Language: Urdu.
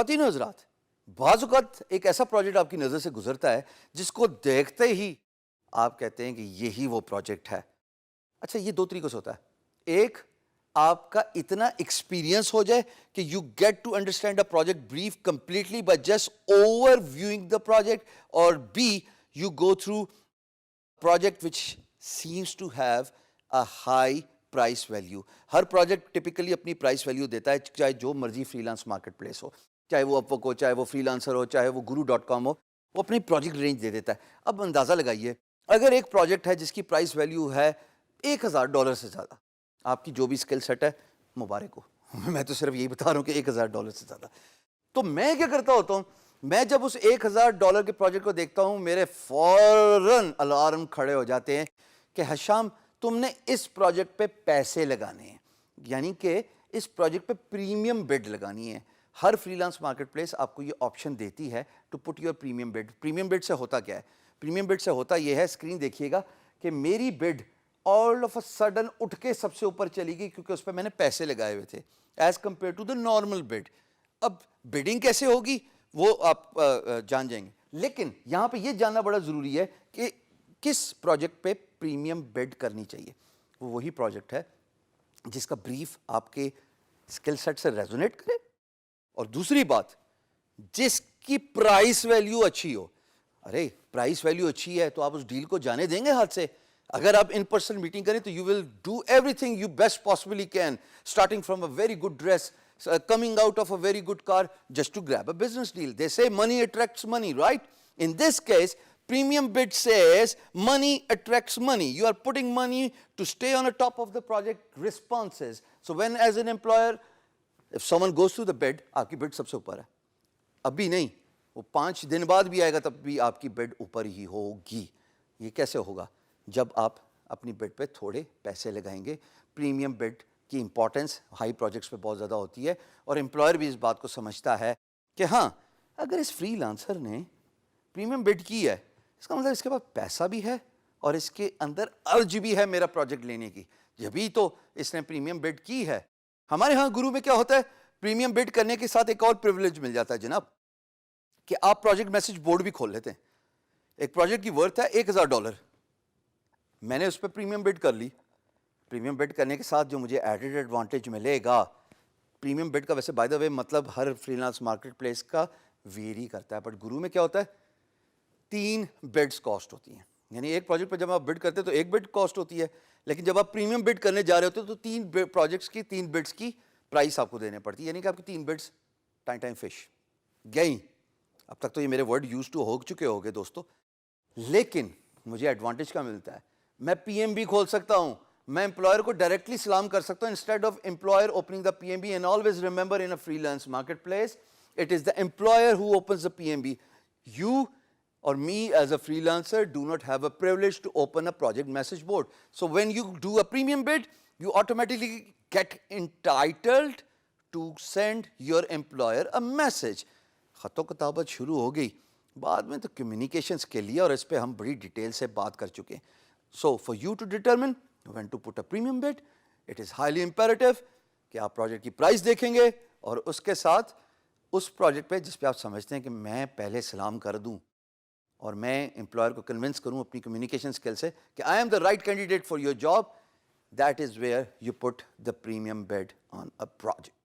خواتین و حضرات، بعض اوقات ایک ایسا پروجیکٹ آپ کی نظر سے گزرتا ہے جس کو دیکھتے ہی آپ کہتے ہیں کہ یہی وہ پروجیکٹ ہے. اچھا، یہ دو طریقوں سے ہوتا ہے. ایک، آپ کا اتنا ایکسپیرینس ہو جائے کہ you get to understand a project brief completely by just over viewing the project. اور B, you go through project which seems to have a high price value. ہر پروجیکٹ ٹپکلی اپنی پرائس ویلیو دیتا ہے، چاہے جو مرضی فری لانس مارکیٹ پلیس ہو، چاہے وہ اپ ورک ہو، چاہے وہ فری لانسر ہو، چاہے وہ guru.com ہو، وہ اپنی پروجیکٹ رینج دے دیتا ہے. اب اندازہ لگائیے، اگر ایک پروجیکٹ ہے جس کی پرائس ویلیو ہے $1000 سے زیادہ، آپ کی جو بھی اسکل سیٹ ہے مبارک ہو. میں تو صرف یہی بتا رہا ہوں کہ $1000 سے زیادہ. تو میں کیا کرتا ہوتا ہوں، میں جب اس $1000 کے پروجیکٹ کو دیکھتا ہوں، میرے فوراً الارم کھڑے ہو جاتے ہیں کہ حشام، تم نے اس پروجیکٹ پہ پیسے لگانے ہیں، یعنی کہ اس پروجیکٹ پہ پریمیم بڈ لگانی ہے. ہر فری لانس مارکیٹ پلیس آپ کو یہ آپشن دیتی ہے to put your premium bid. Premium bid سے ہوتا کیا ہے؟ پریمیم بڈ سے ہوتا یہ ہے، اسکرین دیکھیے گا، کہ میری بڈ آل آف اے سڈن اٹھ کے سب سے اوپر چلی گئی کیونکہ اس پہ میں نے پیسے لگائے ہوئے تھے as compared to the normal bid. اب بڈنگ کیسے ہوگی وہ آپ جان جائیں گے، لیکن یہاں پہ یہ جاننا بڑا ضروری ہے کہ کس پروجیکٹ پہ پریمیم بڈ کرنی چاہیے. وہ وہی پروجیکٹ ہے جس کا بریف آپ کے اسکل سیٹ سے ریزونیٹ کرے، اور دوسری بات، جس کی پرائس ویلیو اچھی ہو. ارے پرائس ویلیو اچھی ہے تو آپ اس ڈیل کو جانے دیں گے ہاتھ سے؟ اگر آپ ان پرسن میٹنگ کریں تو you will do every thing you best possibly can, starting from a very good dress, coming out of a very good car, just to grab a business deal. They say money attracts money, right? In this case, premium bid says money attracts money. You are putting money to stay on the top of the project responses. So when as an employer, if someone goes through the bid, آپ کی bid سب سے اوپر ہے. ابھی نہیں، وہ 5 دن بعد بھی آئے گا تب بھی آپ کی bid اوپر ہی ہوگی. یہ کیسے ہوگا؟ جب آپ اپنی bid پہ تھوڑے پیسے لگائیں گے. پریمیم bid کی امپورٹنس ہائی پروجیکٹس پہ بہت زیادہ ہوتی ہے، اور امپلائر بھی اس بات کو سمجھتا ہے کہ ہاں، اگر اس فری لانسر نے پریمیم بڈ کی ہے، اس کا مطلب اس کے پاس پیسہ بھی ہے اور اس کے اندر ارج بھی ہے میرا پروجیکٹ لینے کی، جبھی تو اس نے پریمیم بڈ کی ہے. ہمارے ہاں گرو میں کیا ہوتا ہے، پریمیم بڈ کرنے کے ساتھ ایک اور پریویلیج مل جاتا ہے جناب، کہ آپ پروجیکٹ میسج بورڈ بھی کھول لیتے ہیں. ایک پروجیکٹ کی ورتھ ہے $1000، میں نے اس پہ پریمیم بڈ کر لی. پریمیم بڈ کرنے کے ساتھ جو مجھے ایڈڈ ایڈوانٹیج ملے گا، پریمیم بڈ کا ویسے بائی دا وے مطلب ہر فری لانس مارکیٹ پلیس کا ویری کرتا ہے، بٹ گرو میں کیا ہوتا ہے، 3 بڈس کاسٹ ہوتی ہیں. یعنی ایک پروجیکٹ پہ جب آپ بڈ کرتے ہیں تو ایک بڈ کاسٹ ہوتی ہے، لیکن جب آپ پریمیم بڈ کرنے جا رہے ہوتے ہیں تو 3 پروجیکٹس کی 3 بڈس کی پرائس آپ کو دینے پڑتی ہے. یعنی کہ آپ کی 3 بڈس ٹائم فش گئیں. اب تک تو یہ میرے ورڈ یوز ٹو ہو چکے ہوگے دوستو، لیکن مجھے ایڈوانٹیج کیا ملتا ہے، میں پی ایم بی کھول سکتا ہوں، میں امپلائر کو ڈائریکٹلی سلام کر سکتا ہوں instead of employer opening the P M B. And always remember in a freelance marketplace it is the employer who opens the P M B. You or me as a freelancer do not have a privilege to open a project message board. So when you do a premium bid, you automatically get entitled to send your employer a message. خط و کتابت شروع ہو گئی، بعد میں تو کمیونیکیشنس کے لیے، اور اس پہ ہم بڑی ڈیٹیل سے بات کر چکے ہیں. So for you to determine when to put a premium bid, it is highly imperative کہ آپ پروجیکٹ کی پرائس دیکھیں گے، اور اس کے ساتھ اس پروجیکٹ پہ جس پہ آپ سمجھتے ہیں کہ میں پہلے سلام کر دوں اور میں امپلائر کو کنونس کروں اپنی کمیونیکیشن اسکل سے کہ I am the right candidate for your job, that is where you put the premium bid on a project.